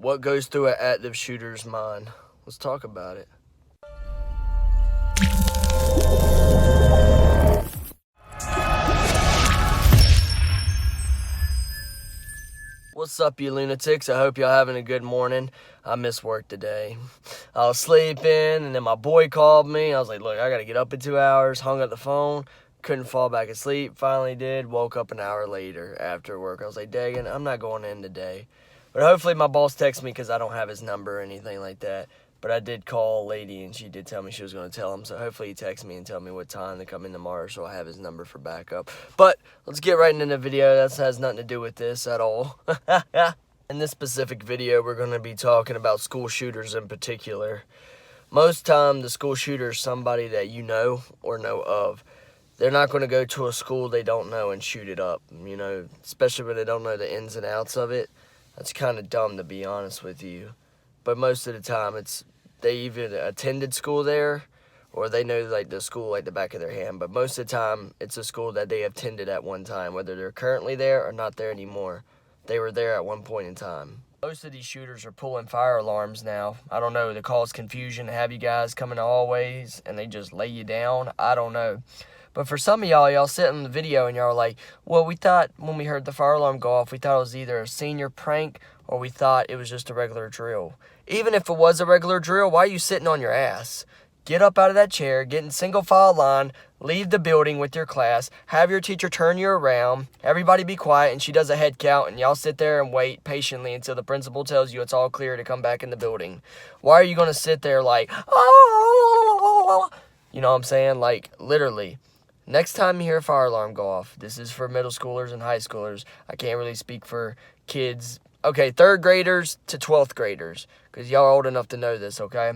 What goes through an active shooter's mind? Let's talk about it. What's up, you lunatics? I hope y'all having a good morning. I missed work today. I was sleeping, and then my boy called me. I was like, look, I got to get up in 2 hours. Hung up the phone. Couldn't fall back asleep. Finally did. Woke up an hour later after work. I was like, dang it, I'm not going in today. But hopefully my boss texts me because I don't have his number or anything like that. But I did call a lady, and she did tell me she was going to tell him. So hopefully he texts me and tell me what time to come in tomorrow so I have his number for backup. But let's get right into the video. That has nothing to do with this at all. In this specific video, we're going to be talking about school shooters in particular. Most time, the school shooter is somebody that you know or know of. They're not going to go to a school they don't know and shoot it up, you know, especially when they don't know the ins and outs of it. That's kind of dumb, to be honest with you. But most of the time, they either attended school there or they know like the school like the back of their hand. But most of the time, it's a school that they attended at one time, whether they're currently there or not there anymore. They were there at one point in time. Most of these shooters are pulling fire alarms now. I don't know, to cause confusion, to have you guys come in the hallways and they just lay you down. I don't know. But for some of y'all sit in the video and y'all are like, well, we thought when we heard the fire alarm go off, we thought it was either a senior prank or we thought it was just a regular drill. Even if it was a regular drill, why are you sitting on your ass? Get up out of that chair, get in single file line, leave the building with your class, have your teacher turn you around, everybody be quiet, and she does a head count, and y'all sit there and wait patiently until the principal tells you it's all clear to come back in the building. Why are you going to sit there like, oh, you know what I'm saying? Like, literally. Next time you hear a fire alarm go off, this is for middle schoolers and high schoolers. I can't really speak for kids. Okay, 3rd graders to 12th graders, because y'all are old enough to know this, okay?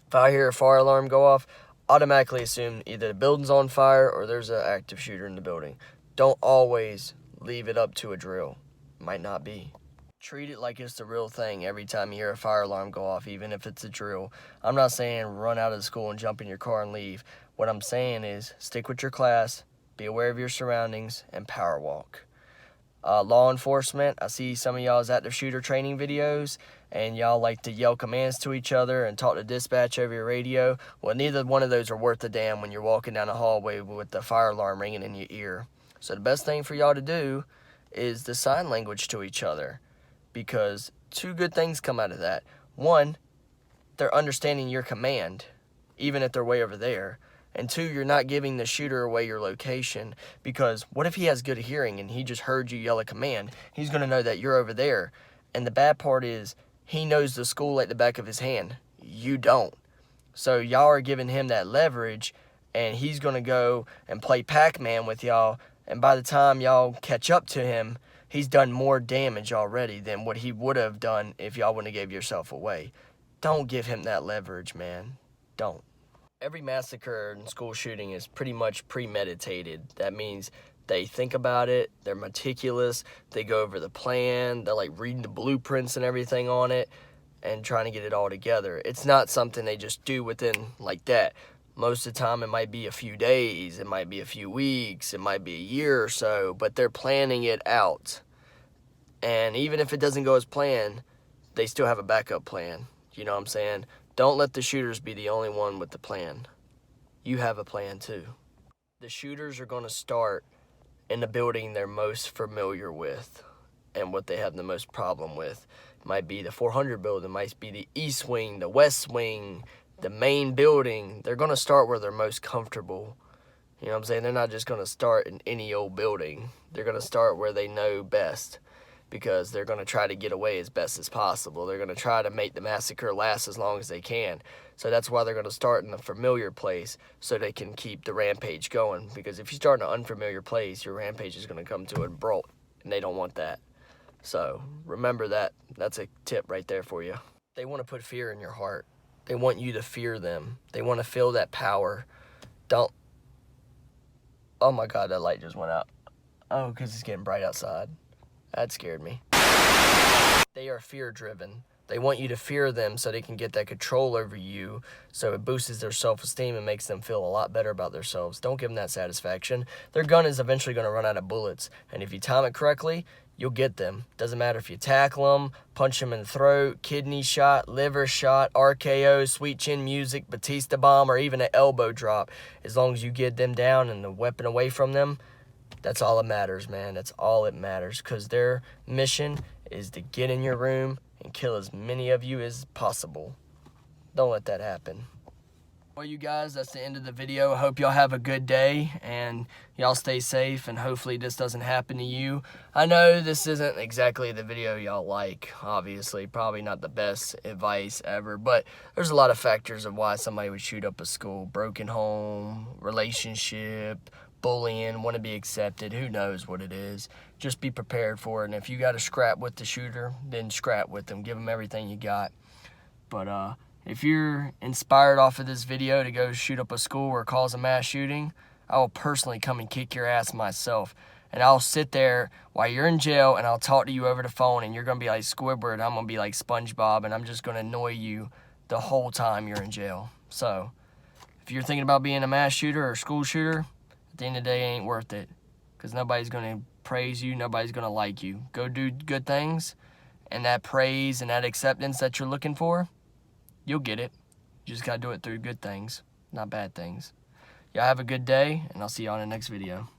If I hear a fire alarm go off, automatically assume either the building's on fire or there's an active shooter in the building. Don't always leave it up to a drill. Might not be. Treat it like it's the real thing every time you hear a fire alarm go off, even if it's a drill. I'm not saying run out of the school and jump in your car and leave. What I'm saying is stick with your class, be aware of your surroundings, and power walk. Law enforcement, I see some of y'all's active shooter training videos, and y'all like to yell commands to each other and talk to dispatch over your radio. Well, neither one of those are worth a damn when you're walking down the hallway with the fire alarm ringing in your ear. So the best thing for y'all to do is the sign language to each other, because 2 good things come out of that. 1, they're understanding your command, even if they're way over there. And 2, you're not giving the shooter away your location, because what if he has good hearing and he just heard you yell a command? He's going to know that you're over there. And the bad part is he knows the school like the back of his hand. You don't. So y'all are giving him that leverage, and he's going to go and play Pac-Man with y'all. And by the time y'all catch up to him, he's done more damage already than what he would have done if y'all wouldn't have gave yourself away. Don't give him that leverage, man. Don't. Every massacre and school shooting is pretty much premeditated. That means they think about it, they're meticulous, they go over the plan, they're like reading the blueprints and everything on it and trying to get it all together. It's not something they just do within like that. Most of the time it might be a few days, it might be a few weeks, it might be a year or so, but they're planning it out. And even if it doesn't go as planned, they still have a backup plan. You know what I'm saying? Don't let the shooters be the only one with the plan. You have a plan too. The shooters are going to start in the building they're most familiar with and what they have the most problem with. It might be the 400 building, might be the east wing, the west wing, the main building. They're going to start where they're most comfortable. You know what I'm saying? They're not just going to start in any old building. They're going to start where they know best, because they're going to try to get away as best as possible. They're going to try to make the massacre last as long as they can. So that's why they're going to start in a familiar place so they can keep the rampage going. Because if you start in an unfamiliar place, your rampage is going to come to a abrupt, and they don't want that. So remember that. That's a tip right there for you. They want to put fear in your heart. They want you to fear them. They want to feel that power. Don't. Oh my God, that light just went out. Oh, because it's getting bright outside. That scared me. They are fear-driven. They want you to fear them so they can get that control over you, so it boosts their self-esteem and makes them feel a lot better about themselves. Don't give them that satisfaction. Their gun is eventually going to run out of bullets, and if you time it correctly, you'll get them. Doesn't matter if you tackle them, punch them in the throat, kidney shot, liver shot, RKO, sweet chin music, Batista bomb, or even an elbow drop. As long as you get them down and the weapon away from them, that's all that matters, man. That's all that matters, because their mission is to get in your room and kill as many of you as possible. Don't let that happen. Well, you guys, that's the end of the video. I hope y'all have a good day and y'all stay safe, and hopefully this doesn't happen to you. I know this isn't exactly the video y'all like, obviously. Probably not the best advice ever, but there's a lot of factors of why somebody would shoot up a school. Broken home, relationship, bullying, want to be accepted, who knows what it is. Just be prepared for it, and if you got to scrap with the shooter, then scrap with them. Give them everything you got. But if you're inspired off of this video to go shoot up a school or cause a mass shooting, I will personally come and kick your ass myself. And I'll sit there while you're in jail and I'll talk to you over the phone, and you're going to be like Squidward, I'm going to be like SpongeBob, and I'm just going to annoy you the whole time you're in jail. So if you're thinking about being a mass shooter or school shooter, at the end of the day, it ain't worth it, because nobody's going to praise you, nobody's going to like you. Go do good things, and that praise and that acceptance that you're looking for, you'll get it. You just got to do it through good things, not bad things. Y'all have a good day, and I'll see y'all in the next video.